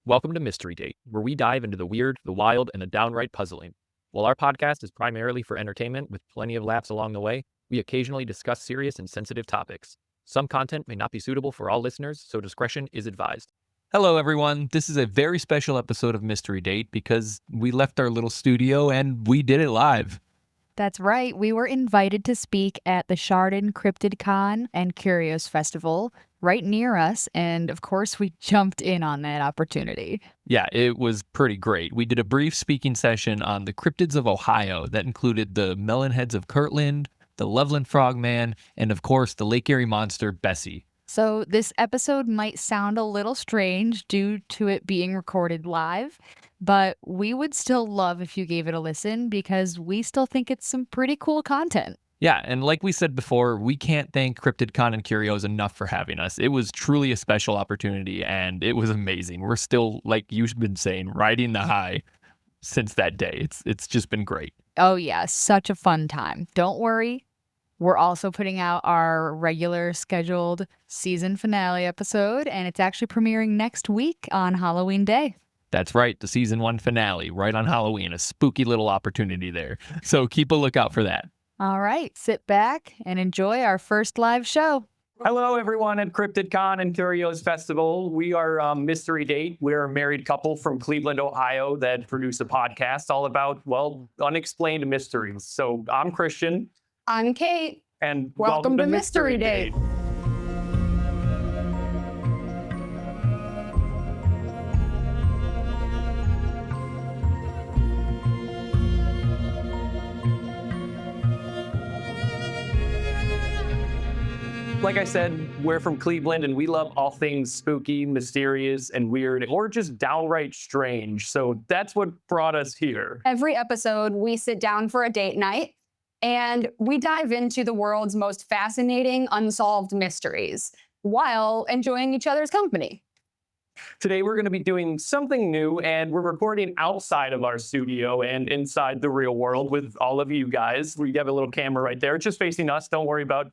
Welcome to Mystery Date, where we dive into the weird, the wild, and the downright puzzling. While our podcast is primarily for entertainment with plenty of laughs along the way, we occasionally discuss serious and sensitive topics. Some content may not be suitable for all listeners, so discretion is advised. Hello, everyone. This is a very special episode of Mystery Date because we left our little studio and we did it live. That's right. We were invited to speak at the Chardon Cryptid and Curios festival right near us. And of course, we jumped in on that opportunity. Yeah, it was pretty great. We did a brief speaking session on the Cryptids of Ohio that included the Melon heads of Kirtland, the Loveland Frog Man, and of course, the Lake Erie monster, Bessie. So this episode might sound a little strange due to it being recorded live, but we would still love if you gave it a listen because we still think it's some pretty cool content. Yeah, and like we said before, we can't thank CryptidCon and Curios enough for having us. It was truly a special opportunity, and it was amazing. We're still, like you've been saying, riding the high since that day. It's just been great. Oh yeah, such a fun time. Don't worry. We're also putting out our regular scheduled season finale episode, and it's actually premiering next week on Halloween Day. That's right, the season 1 finale, right on Halloween. A spooky little opportunity there. So keep a lookout for that. All right, sit back and enjoy our first live show. Hello, everyone at CryptidCon and Curios Festival. We are Mystery Date. We're a married couple from Cleveland, Ohio that produce a podcast all about, well, unexplained mysteries. So I'm Christian. I'm Kate. And welcome to Mystery Date. Like I said, we're from Cleveland and we love all things spooky, mysterious, and weird, or just downright strange. So that's what brought us here. Every episode, we sit down for a date night and we dive into the world's most fascinating unsolved mysteries while enjoying each other's company. Today, we're going to be doing something new, and we're recording outside of our studio and inside the real world with all of you guys. We have a little camera right there. It's just facing us. Don't worry about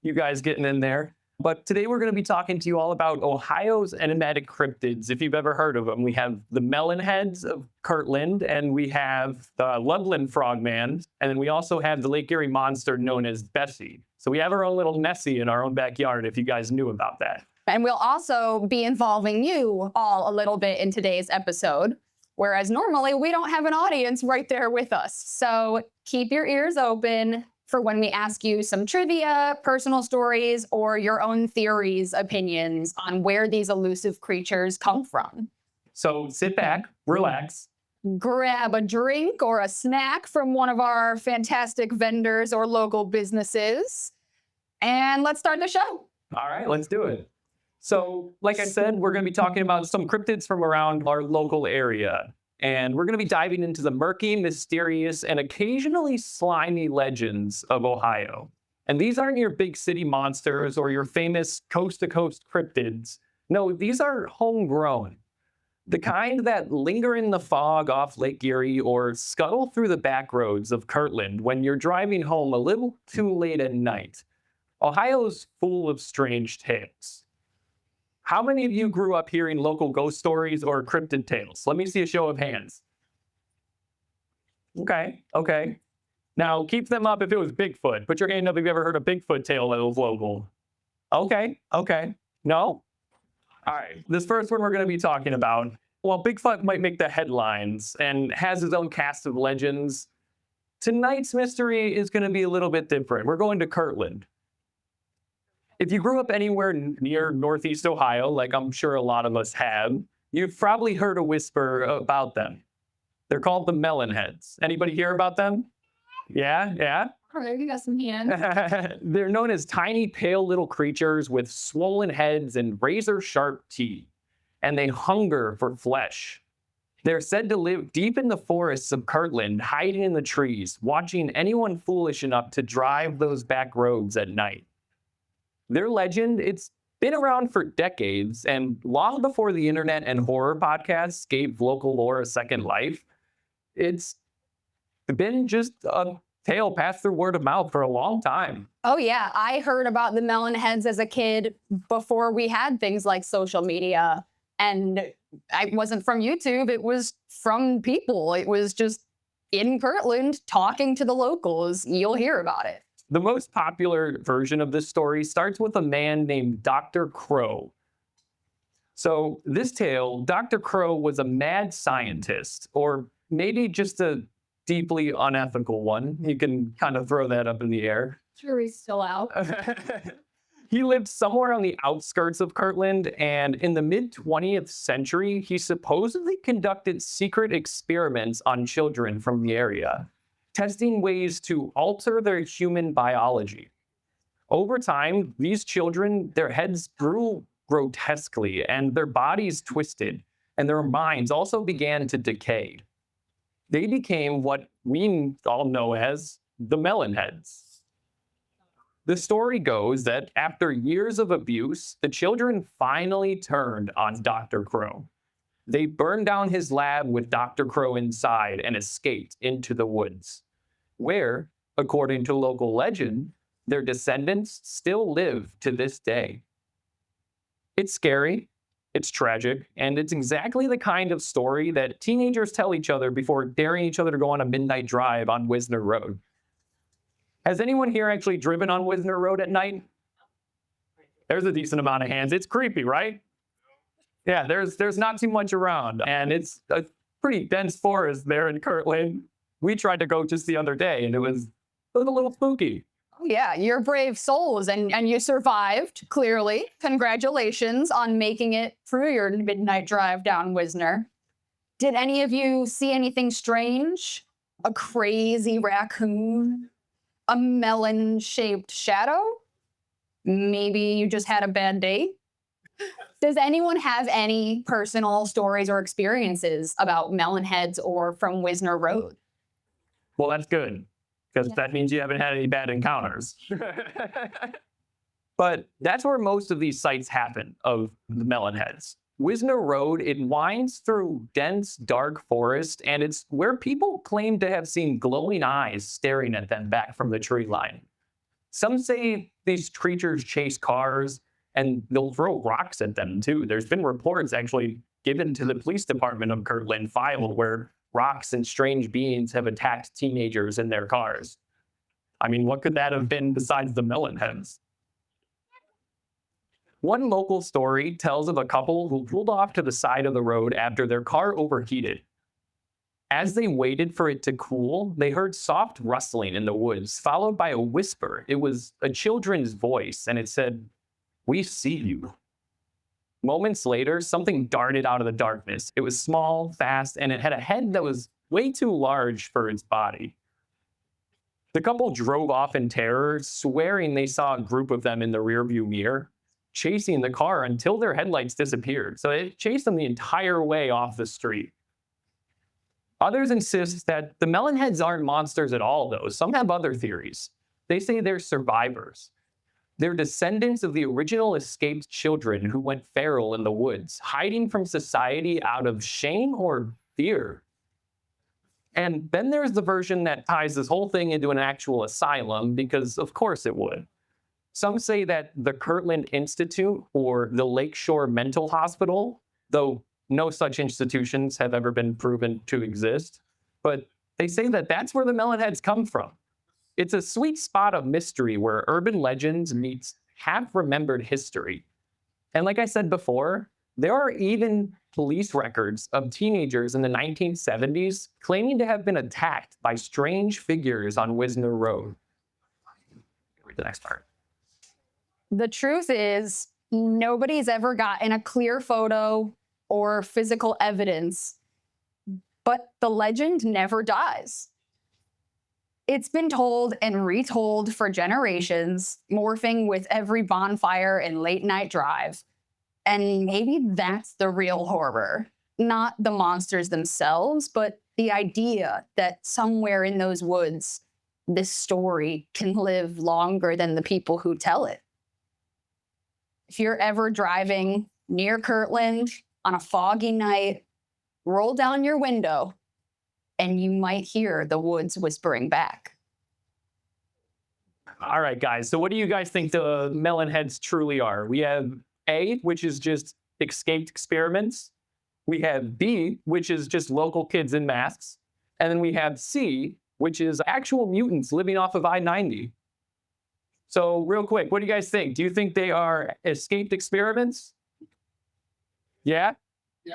you guys getting in there. But today we're going to be talking to you all about Ohio's enigmatic cryptids. If you've ever heard of them, we have the Melon heads of Kirtland, and we have the Loveland Frog Man, and then we also have the Lake Erie monster known as Bessie. So we have our own little Nessie in our own backyard, if you guys knew about that. And we'll also be involving you all a little bit in today's episode, whereas normally we don't have an audience right there with us. So keep your ears open for when we ask you some trivia, personal stories, or your own theories, opinions on where these elusive creatures come from. So sit back, relax. Grab a drink or a snack from one of our fantastic vendors or local businesses, and let's start the show. All right, let's do it. So, like I said, we're going to be talking about some cryptids from around our local area. And we're going to be diving into the murky, mysterious, and occasionally slimy legends of Ohio. And these aren't your big city monsters or your famous coast-to-coast cryptids. No, these are homegrown. The kind that linger in the fog off Lake Erie or scuttle through the back roads of Kirtland when you're driving home a little too late at night. Ohio's full of strange tales. How many of you grew up hearing local ghost stories or cryptid tales? Let me see a show of hands. Okay. Now, keep them up if it was Bigfoot. Put your hand up if you ever heard a Bigfoot tale that was local. Okay. No? All right. This first one we're going to be talking about, well, Bigfoot might make the headlines and has his own cast of legends. Tonight's mystery is going to be a little bit different. We're going to Kirtland. If you grew up anywhere near Northeast Ohio, like I'm sure a lot of us have, you've probably heard a whisper about them. They're called the Melon heads. Anybody hear about them? Yeah? All right, we got some hands. They're known as tiny, pale little creatures with swollen heads and razor-sharp teeth, and they hunger for flesh. They're said to live deep in the forests of Kirtland, hiding in the trees, watching anyone foolish enough to drive those back roads at night. Their legend, it's been around for decades, and long before the internet and horror podcasts gave local lore a second life, it's been just a tale passed through word of mouth for a long time. Oh yeah, I heard about the Melon heads as a kid before we had things like social media. And it wasn't from YouTube, it was from people. It was just in Kirtland talking to the locals. You'll hear about it. The most popular version of this story starts with a man named Dr. Crow. So this tale, Dr. Crow was a mad scientist, or maybe just a deeply unethical one. You can kind of throw that up in the air. Jury's still out. He lived somewhere on the outskirts of Kirtland, and in the mid-20th century, he supposedly conducted secret experiments on children from the area, testing ways to alter their human biology. Over time, these children, their heads grew grotesquely, and their bodies twisted, and their minds also began to decay. They became what we all know as the Melon heads. The story goes that after years of abuse, the children finally turned on Dr. Crow. They burned down his lab with Dr. Crow inside and escaped into the woods, where, according to local legend, their descendants still live to this day. It's scary, it's tragic, and it's exactly the kind of story that teenagers tell each other before daring each other to go on a midnight drive on Wisner Road. Has anyone here actually driven on Wisner Road at night? There's a decent amount of hands. It's creepy, right? Yeah, there's not too much around, and it's a pretty dense forest there in Kirtland. We tried to go just the other day, and it was a little spooky. Oh, yeah, you're brave souls, and you survived, clearly. Congratulations on making it through your midnight drive down Wisner. Did any of you see anything strange? A crazy raccoon? A melon-shaped shadow? Maybe you just had a bad day? Does anyone have any personal stories or experiences about melon heads or from Wisner Road? Well, that's good, because that means you haven't had any bad encounters. But that's where most of these sites happen of the melon heads. Wisner Road, it winds through dense, dark forest, and it's where people claim to have seen glowing eyes staring at them back from the tree line. Some say these creatures chase cars, and they'll throw rocks at them too. There's been reports actually given to the police department of Kirtland filed where rocks and strange beings have attacked teenagers in their cars. I mean, what could that have been besides the melon heads? One local story tells of a couple who pulled off to the side of the road after their car overheated. As they waited for it to cool, they heard soft rustling in the woods, followed by a whisper. It was a children's voice, and it said, "We see you." Moments later, something darted out of the darkness. It was small, fast, and it had a head that was way too large for its body. The couple drove off in terror, swearing they saw a group of them in the rearview mirror, chasing the car until their headlights disappeared. So it chased them the entire way off the street. Others insist that the melon heads aren't monsters at all, though. Some have other theories. They say they're survivors. They're descendants of the original escaped children who went feral in the woods, hiding from society out of shame or fear. And then there's the version that ties this whole thing into an actual asylum, because of course it would. Some say that the Kirtland Institute or the Lakeshore Mental Hospital, though no such institutions have ever been proven to exist, but they say that that's where the melon heads come from. It's a sweet spot of mystery where urban legends meets half-remembered history. And like I said before, there are even police records of teenagers in the 1970s claiming to have been attacked by strange figures on Wisner Road. Read the next part. The truth is, nobody's ever gotten a clear photo or physical evidence, but the legend never dies. It's been told and retold for generations, morphing with every bonfire and late night drive. And maybe that's the real horror. Not the monsters themselves, but the idea that somewhere in those woods, this story can live longer than the people who tell it. If you're ever driving near Kirtland on a foggy night, roll down your window and you might hear the woods whispering back. All right, guys. So what do you guys think the melon heads truly are? We have A, which is just escaped experiments. We have B, which is just local kids in masks. And then we have C, which is actual mutants living off of I-90. So real quick, what do you guys think? Do you think they are escaped experiments? Yeah?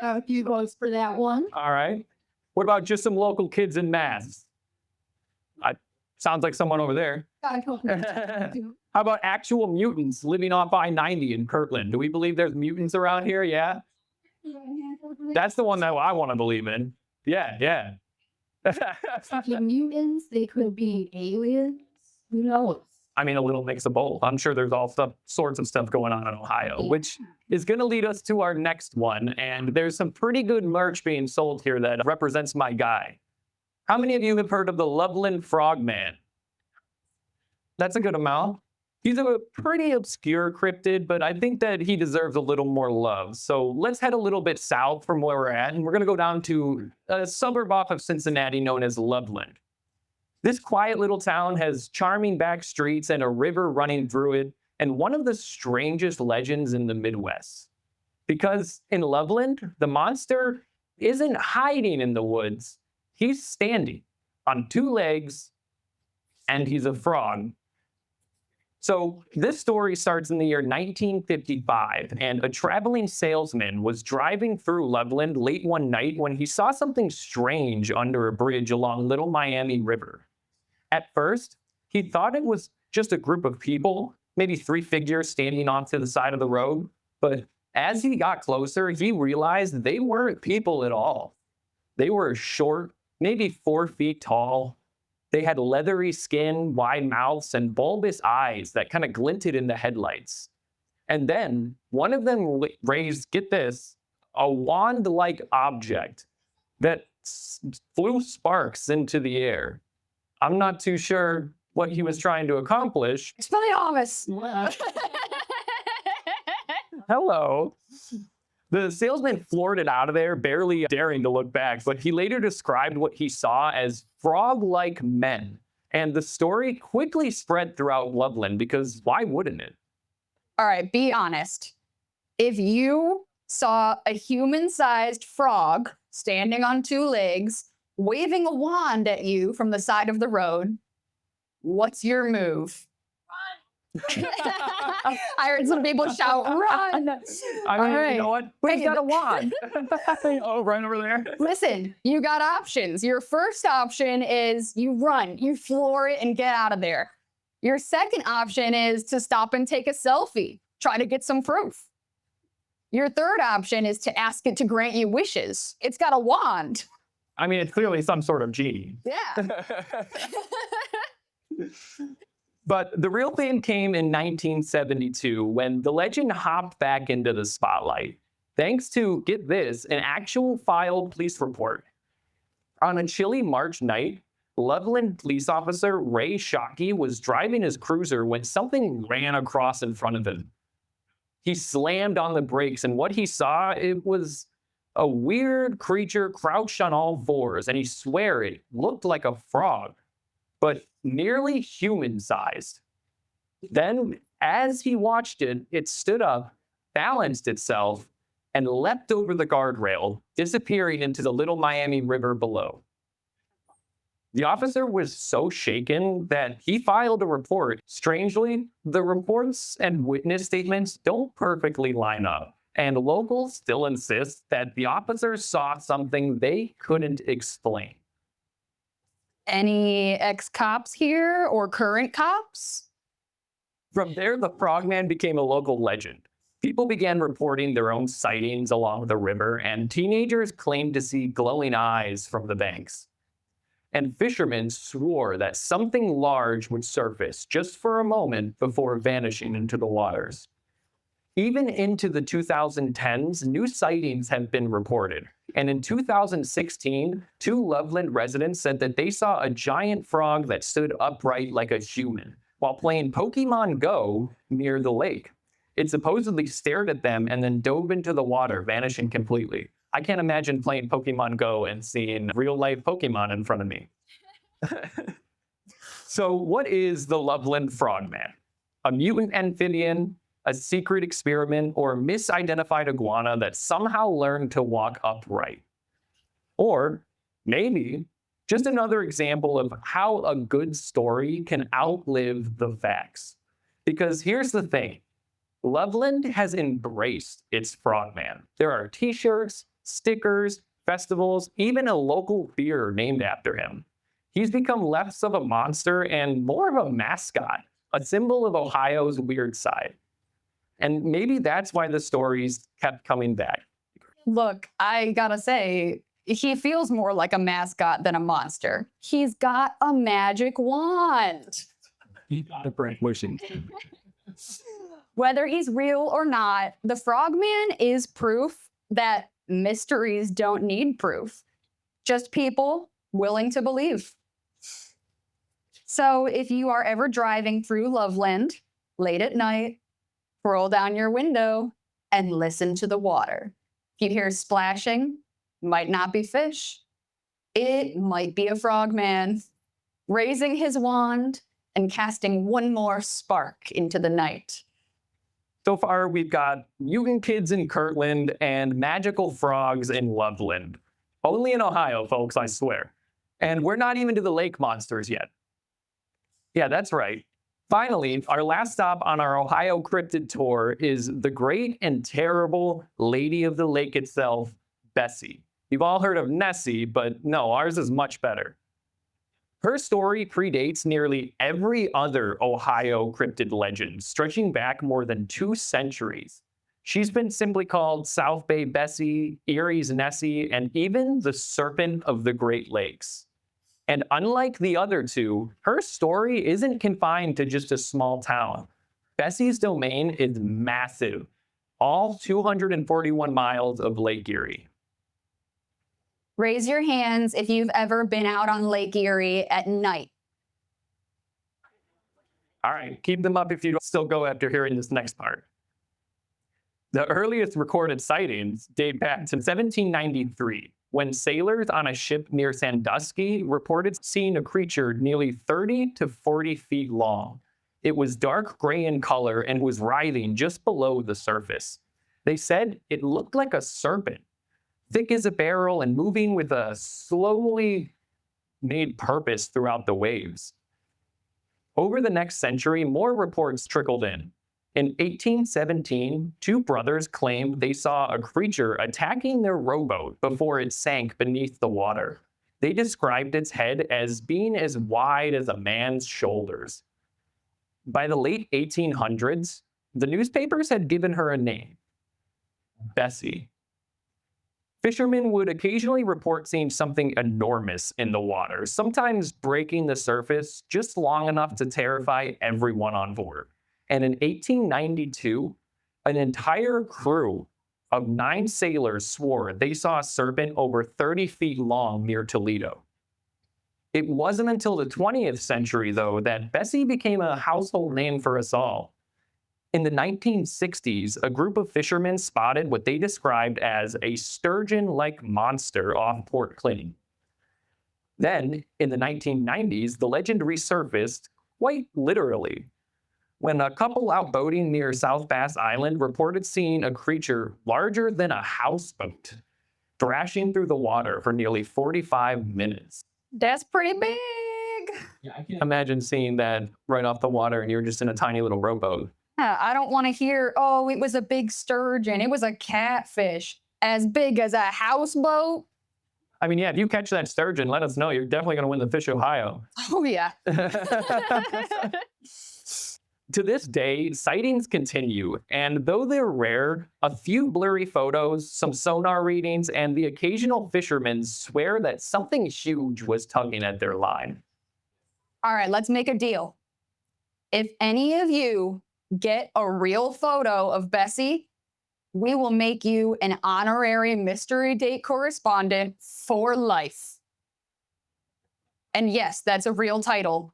A few votes for that one. All right. What about just some local kids in masks? Sounds like someone over there. How about actual mutants living off I-90 in Kirtland? Do we believe there's mutants around here? Yeah? That's the one that I want to believe in. Yeah. Mutants, they could be aliens. Who knows? I mean, a little mix of both. I'm sure there's all sorts of stuff going on in Ohio, which is going to lead us to our next one. And there's some pretty good merch being sold here that represents my guy. How many of you have heard of the Loveland Frog Man? That's a good amount. He's a pretty obscure cryptid, but I think that he deserves a little more love. So let's head a little bit south from where we're at, and we're going to go down to a suburb off of Cincinnati known as Loveland. This quiet little town has charming back streets and a river running through it, and one of the strangest legends in the Midwest. Because in Loveland, the monster isn't hiding in the woods. He's standing on two legs, and he's a frog. So this story starts in the year 1955, and a traveling salesman was driving through Loveland late one night when he saw something strange under a bridge along Little Miami River. At first, he thought it was just a group of people, maybe three figures standing off to the side of the road, but as he got closer, he realized they weren't people at all. They were short, maybe 4 feet tall. They had leathery skin, wide mouths, and bulbous eyes that kind of glinted in the headlights. And then one of them raised, get this, a wand-like object that flew sparks into the air. I'm not too sure what he was trying to accomplish. Expelliarmus! Hello. The salesman floored it out of there, barely daring to look back, but he later described what he saw as frog-like men. And the story quickly spread throughout Loveland because why wouldn't it? All right, be honest. If you saw a human-sized frog standing on two legs, waving a wand at you from the side of the road, what's your move? I heard some people shout, run! I mean, you know what? We've got a wand. Oh, right over there. Listen, you got options. Your first option is you run, you floor it and get out of there. Your second option is to stop and take a selfie, try to get some proof. Your third option is to ask it to grant you wishes. It's got a wand. I mean, it's clearly some sort of genie. Yeah. But the real thing came in 1972 when the legend hopped back into the spotlight, thanks to, get this, an actual filed police report. On a chilly March night, Loveland police officer Ray Shockey was driving his cruiser when something ran across in front of him. He slammed on the brakes, and what he saw, it was a weird creature crouched on all fours, and he swore it looked like a frog, but nearly human-sized. Then, as he watched it, it stood up, balanced itself, and leapt over the guardrail, disappearing into the Little Miami River below. The officer was so shaken that he filed a report. Strangely, the reports and witness statements don't perfectly line up, and locals still insist that the officer saw something they couldn't explain. Any ex-cops here or current cops? From there, the frogman became a local legend. People began reporting their own sightings along the river, and teenagers claimed to see glowing eyes from the banks. And fishermen swore that something large would surface just for a moment before vanishing into the waters. Even into the 2010s, new sightings have been reported. And in 2016, 2 Loveland residents said that they saw a giant frog that stood upright like a human while playing Pokemon Go near the lake. It supposedly stared at them and then dove into the water, vanishing completely. I can't imagine playing Pokemon Go and seeing real-life Pokemon in front of me. So what is the Loveland Frog Man? A mutant amphibian, a secret experiment, or misidentified iguana that somehow learned to walk upright. Or maybe just another example of how a good story can outlive the facts. Because here's the thing, Loveland has embraced its frogman. There are t-shirts, stickers, festivals, even a local beer named after him. He's become less of a monster and more of a mascot, a symbol of Ohio's weird side. And maybe that's why the stories kept coming back. Look, I gotta say, he feels more like a mascot than a monster. He's got a magic wand. Whether he's real or not, the frogman is proof that mysteries don't need proof. Just people willing to believe. So if you are ever driving through Loveland late at night, roll down your window and listen to the water. If you hear splashing, might not be fish. It might be a frogman raising his wand and casting one more spark into the night. So far, we've got mutant kids in Kirtland and magical frogs in Loveland. Only in Ohio, folks, I swear. And we're not even to the lake monsters yet. Yeah, that's right. Finally, our last stop on our Ohio cryptid tour is the great and terrible lady of the lake itself, Bessie. You've all heard of Nessie, but no, ours is much better. Her story predates nearly every other Ohio cryptid legend, stretching back more than 2 centuries. She's been simply called South Bay Bessie, Erie's Nessie, and even the Serpent of the Great Lakes. And unlike the other two, her story isn't confined to just a small town. Bessie's domain is massive, all 241 miles of Lake Erie. Raise your hands if you've ever been out on Lake Erie at night. All right, keep them up if you still go after hearing this next part. The earliest recorded sightings date back to 1793, when sailors on a ship near Sandusky reported seeing a creature nearly 30 to 40 feet long. It was dark gray in color and was writhing just below the surface. They said it looked like a serpent, thick as a barrel and moving with a slowly made purpose throughout the waves. Over the next century, more reports trickled in. In 1817, 2 brothers claimed they saw a creature attacking their rowboat before it sank beneath the water. They described its head as being as wide as a man's shoulders. By the late 1800s, the newspapers had given her a name, Bessie. Fishermen would occasionally report seeing something enormous in the water, sometimes breaking the surface just long enough to terrify everyone on board. And in 1892, an entire crew of 9 sailors swore they saw a serpent over 30 feet long near Toledo. It wasn't until the 20th century, though, that Bessie became a household name for us all. In the 1960s, a group of fishermen spotted what they described as a sturgeon-like monster off Port Clinton. Then, in the 1990s, the legend resurfaced, quite literally, when a couple out boating near South Bass Island reported seeing a creature larger than a houseboat thrashing through the water for nearly 45 minutes. That's pretty big. Yeah, I can't imagine seeing that right off the water and you're just in a tiny little rowboat. I don't want to hear, oh, it was a big sturgeon. It was a catfish as big as a houseboat. I mean, yeah, if you catch that sturgeon, let us know. You're definitely going to win the Fish Ohio. Oh, yeah. To this day, sightings continue, and though they're rare, a few blurry photos, some sonar readings, and the occasional fishermen swear that something huge was tugging at their line. All right, let's make a deal. If any of you get a real photo of Bessie, we will make you an honorary mystery date correspondent for life. And yes, that's a real title.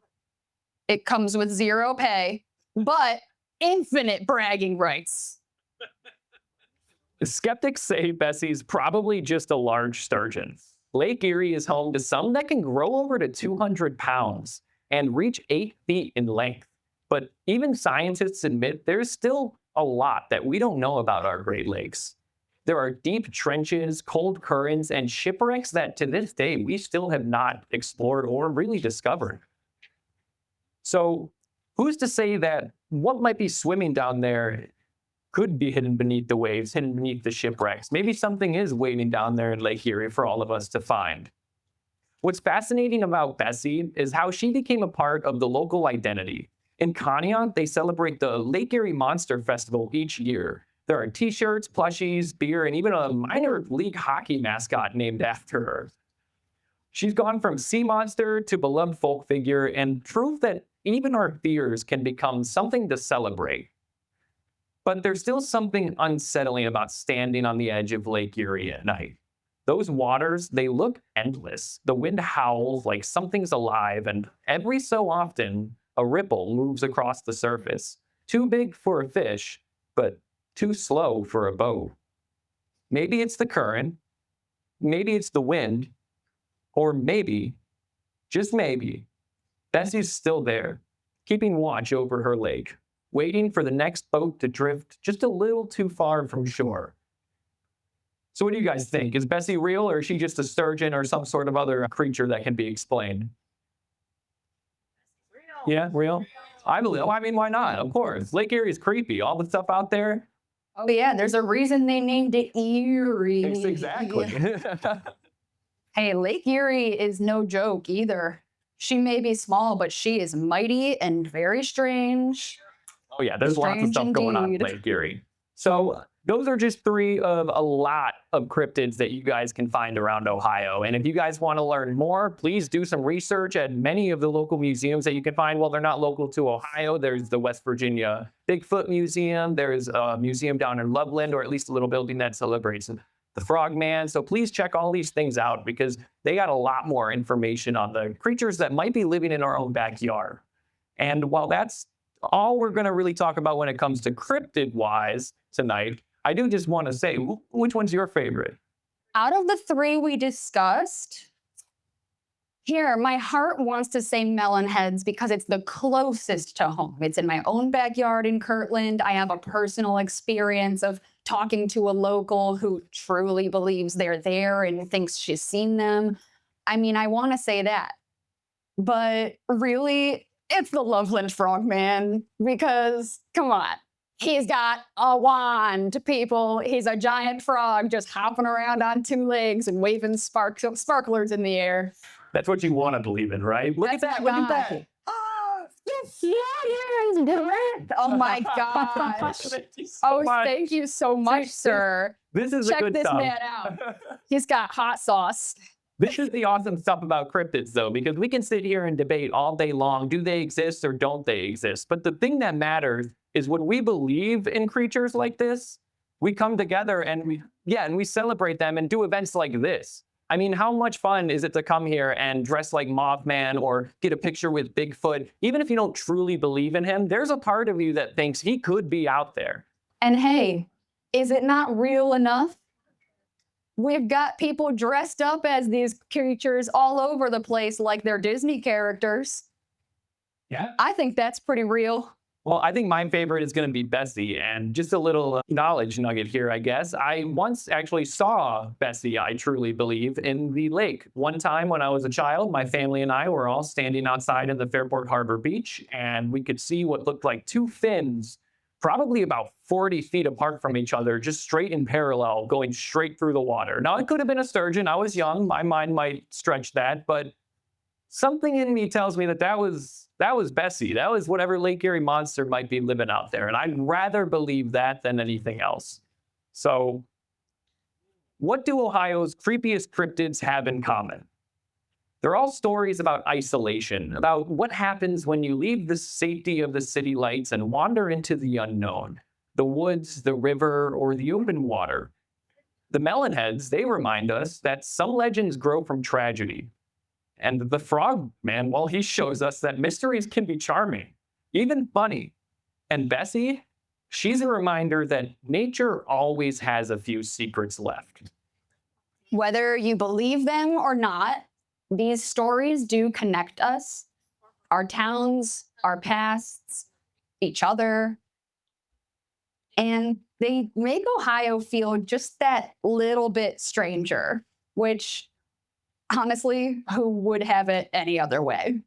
It comes with 0 pay, but infinite bragging rights. Skeptics say Bessie's probably just a large sturgeon. Lake Erie is home to some that can grow over to 200 pounds and reach 8 feet in length. But even scientists admit there's still a lot that we don't know about our Great Lakes. There are deep trenches, cold currents, and shipwrecks that to this day we still have not explored or really discovered. So who's to say that what might be swimming down there could be hidden beneath the waves, hidden beneath the shipwrecks? Maybe something is waiting down there in Lake Erie for all of us to find. What's fascinating about Bessie is how she became a part of the local identity. In Conneaut, they celebrate the Lake Erie Monster Festival each year. There are t-shirts, plushies, beer, and even a minor league hockey mascot named after her. She's gone from sea monster to beloved folk figure and proof that even our fears can become something to celebrate. But there's still something unsettling about standing on the edge of Lake Erie at night. Those waters, they look endless. The wind howls like something's alive, and every so often, a ripple moves across the surface. Too big for a fish, but too slow for a boat. Maybe it's the current, maybe it's the wind, or maybe, just maybe, Bessie's still there, keeping watch over her lake, waiting for the next boat to drift just a little too far from shore. So what do you guys think? Is Bessie real, or is she just a sturgeon or some sort of other creature that can be explained? Real. Yeah, real? I believe, I mean, why not? Of course. Lake Erie is creepy. All the stuff out there. Oh yeah, there's a reason they named it Erie. Exactly. Hey, Lake Erie is no joke either. She may be small, but she is mighty and very strange. Oh yeah, there's lots of Strange stuff going on in indeed. Lake Erie. So those are just three of a lot of cryptids that you guys can find around Ohio. And if you guys want to learn more, please do some research at many of the local museums that you can find. Well, they're not local to Ohio. There's the West Virginia Bigfoot Museum. There's a museum down in Loveland, or at least a little building that celebrates the Frog Man. So please check all these things out because they got a lot more information on the creatures that might be living in our own backyard. And while that's all we're going to really talk about when it comes to cryptid-wise tonight, I do just want to say, which one's your favorite? Out of the three we discussed, here, my heart wants to say melon heads because it's the closest to home. It's in my own backyard in Kirtland. I have a personal experience of talking to a local who truly believes they're there and thinks she's seen them. I mean, I want to say that. But really, it's the Loveland Frog Man because, come on, he's got a wand, people. He's a giant frog just hopping around on two legs and waving sparklers in the air. That's what you want to believe in, right? Look at that, look at that. Oh my gosh. Thank you so Oh, much. thank you so much, sir. This is the Check good this stuff. man out. He's got hot sauce. This is the awesome stuff about cryptids, though, because we can sit here and debate all day long, do they exist or don't they exist? But the thing that matters is when we believe in creatures like this, we come together and we celebrate them and do events like this. I mean, how much fun is it to come here and dress like Mothman or get a picture with Bigfoot? Even if you don't truly believe in him, there's a part of you that thinks he could be out there. And hey, is it not real enough? We've got people dressed up as these creatures all over the place like they're Disney characters. Yeah. I think that's pretty real. Well, I think my favorite is going to be Bessie, and just a little knowledge nugget here, I guess. I once actually saw Bessie, I truly believe, in the lake. One time when I was a child, my family and I were all standing outside in the Fairport Harbor Beach, and we could see what looked like two fins, probably about 40 feet apart from each other, just straight in parallel, going straight through the water. Now, it could have been a sturgeon. I was young. My mind might stretch that, but something in me tells me that was Bessie. That was whatever Lake Erie monster might be living out there. And I'd rather believe that than anything else. So what do Ohio's creepiest cryptids have in common? They're all stories about isolation, about what happens when you leave the safety of the city lights and wander into the unknown, the woods, the river, or the open water. The Melon heads, they remind us that some legends grow from tragedy. And the Frog Man, well, he shows us that mysteries can be charming, even funny. And Bessie, she's a reminder that nature always has a few secrets left. Whether you believe them or not, these stories do connect us, our towns, our pasts, each other. And they make Ohio feel just that little bit stranger, which honestly, who would have it any other way?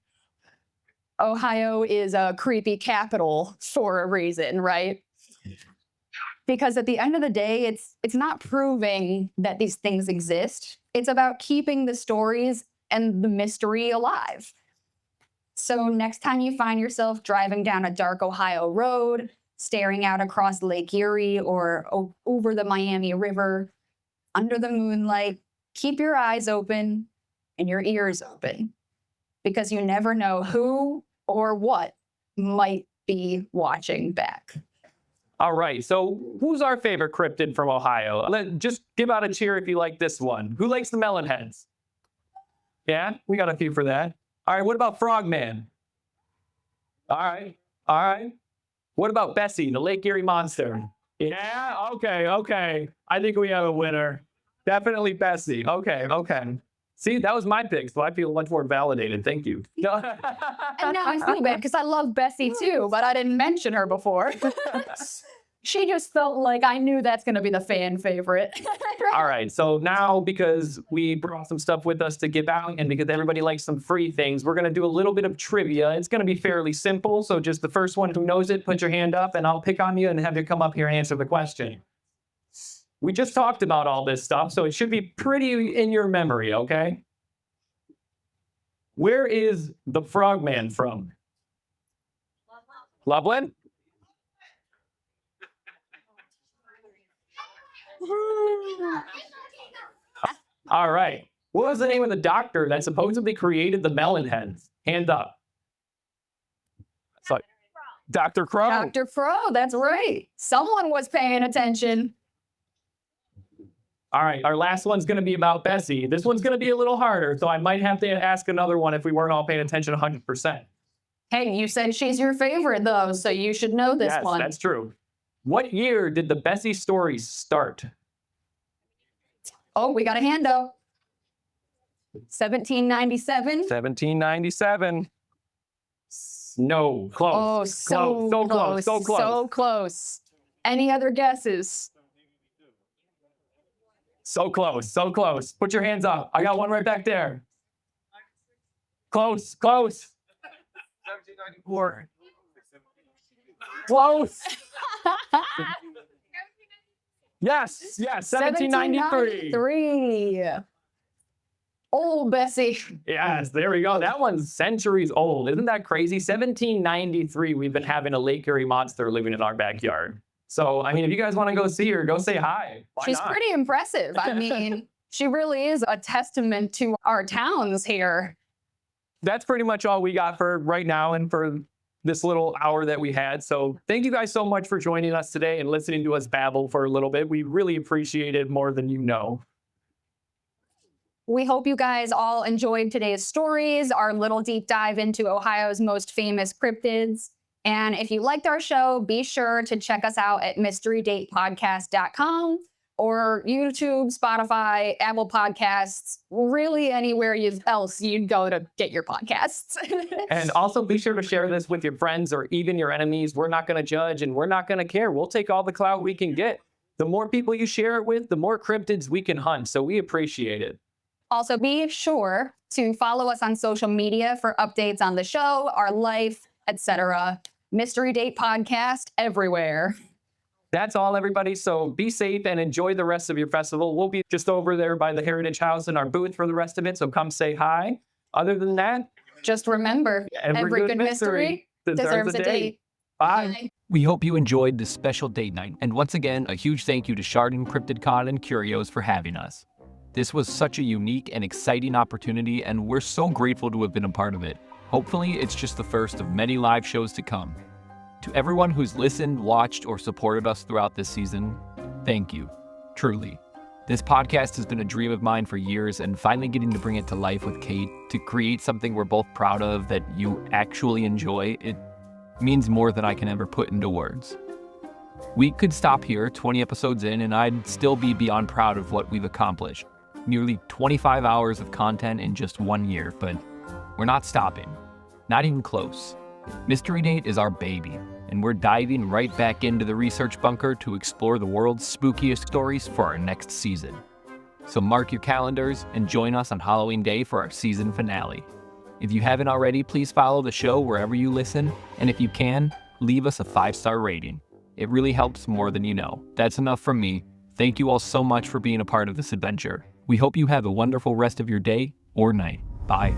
Ohio is a creepy capital for a reason, right? Because at the end of the day, it's not proving that these things exist. It's about keeping the stories and the mystery alive. So next time you find yourself driving down a dark Ohio road, staring out across Lake Erie or over the Miami River, under the moonlight, keep your eyes open and your ears open, because you never know who or what might be watching back. All right, so who's our favorite cryptid from Ohio? Just give out a cheer if you like this one. Who likes the melon heads? Yeah, we got a few for that. All right, what about Frog Man? All right. What about Bessie, the Lake Erie monster? Yeah, okay. I think we have a winner. Definitely Bessie. Okay. See, that was my pick, so I feel much more validated. Thank you. And now I feel bad because I love Bessie too, but I didn't mention her before. She just felt like I knew that's going to be the fan favorite. All right, so now because we brought some stuff with us to give out and because everybody likes some free things, we're going to do a little bit of trivia. It's going to be fairly simple, so just the first one who knows it, put your hand up and I'll pick on you and have you come up here and answer the question. We just talked about all this stuff, so it should be pretty in your memory, okay? Where is the Frog Man from? Loveland? All right. What was the name of the doctor that supposedly created the melon heads? Hand up. So, Dr. Crow. Dr. Fro, that's right. Someone was paying attention. All right, our last one's going to be about Bessie. This one's going to be a little harder, so I might have to ask another one if we weren't all paying attention 100%. Hey, you said she's your favorite though, so you should know this Yes, one. that's true. What year did the Bessie stories start? Oh, we got a hand up. 1797. 1797. No, close. Oh, so close. So close. Any other guesses? So close. Put your hands up. I got one right back there. Close. 1794. Close. Yes, 1793. 1793. Old Bessie. Yes, there we go. That one's centuries old. Isn't that crazy? 1793, we've been having a Lake Erie monster living in our backyard. So, I mean, if you guys want to go see her, go say hi. Why She's not? pretty impressive. I mean, she really is a testament to our towns here. That's pretty much all we got for right now and for this little hour that we had. So thank you guys so much for joining us today and listening to us babble for a little bit. We really appreciate it more than you know. We hope you guys all enjoyed today's stories, our little deep dive into Ohio's most famous cryptids. And if you liked our show, be sure to check us out at mysterydatepodcast.com or YouTube, Spotify, Apple Podcasts, really anywhere else you'd go to get your podcasts. And also be sure to share this with your friends or even your enemies. We're not going to judge and we're not going to care. We'll take all the clout we can get. The more people you share it with, the more cryptids we can hunt. So we appreciate it. Also, be sure to follow us on social media for updates on the show, our life, etc. Mystery Date Podcast everywhere. That's all, everybody. So be safe and enjoy the rest of your festival. We'll be just over there by the Heritage House in our booth for the rest of it. So come say hi. Other than that, just remember, every good mystery deserves a date. Bye. We hope you enjoyed this special date night. And once again, a huge thank you to Chardon Cryptid and Curios for having us. This was such a unique and exciting opportunity, and we're so grateful to have been a part of it. Hopefully, it's just the first of many live shows to come. To everyone who's listened, watched, or supported us throughout this season, thank you. Truly. This podcast has been a dream of mine for years, and finally getting to bring it to life with Kate, to create something we're both proud of that you actually enjoy, it means more than I can ever put into words. We could stop here 20 episodes in, and I'd still be beyond proud of what we've accomplished. Nearly 25 hours of content in just 1 year, but we're not stopping. Not even close. Mystery Date is our baby, and we're diving right back into the research bunker to explore the world's spookiest stories for our next season. So mark your calendars and join us on Halloween Day for our season finale. If you haven't already, please follow the show wherever you listen, and if you can, leave us a 5-star rating. It really helps more than you know. That's enough from me. Thank you all so much for being a part of this adventure. We hope you have a wonderful rest of your day or night. Bye.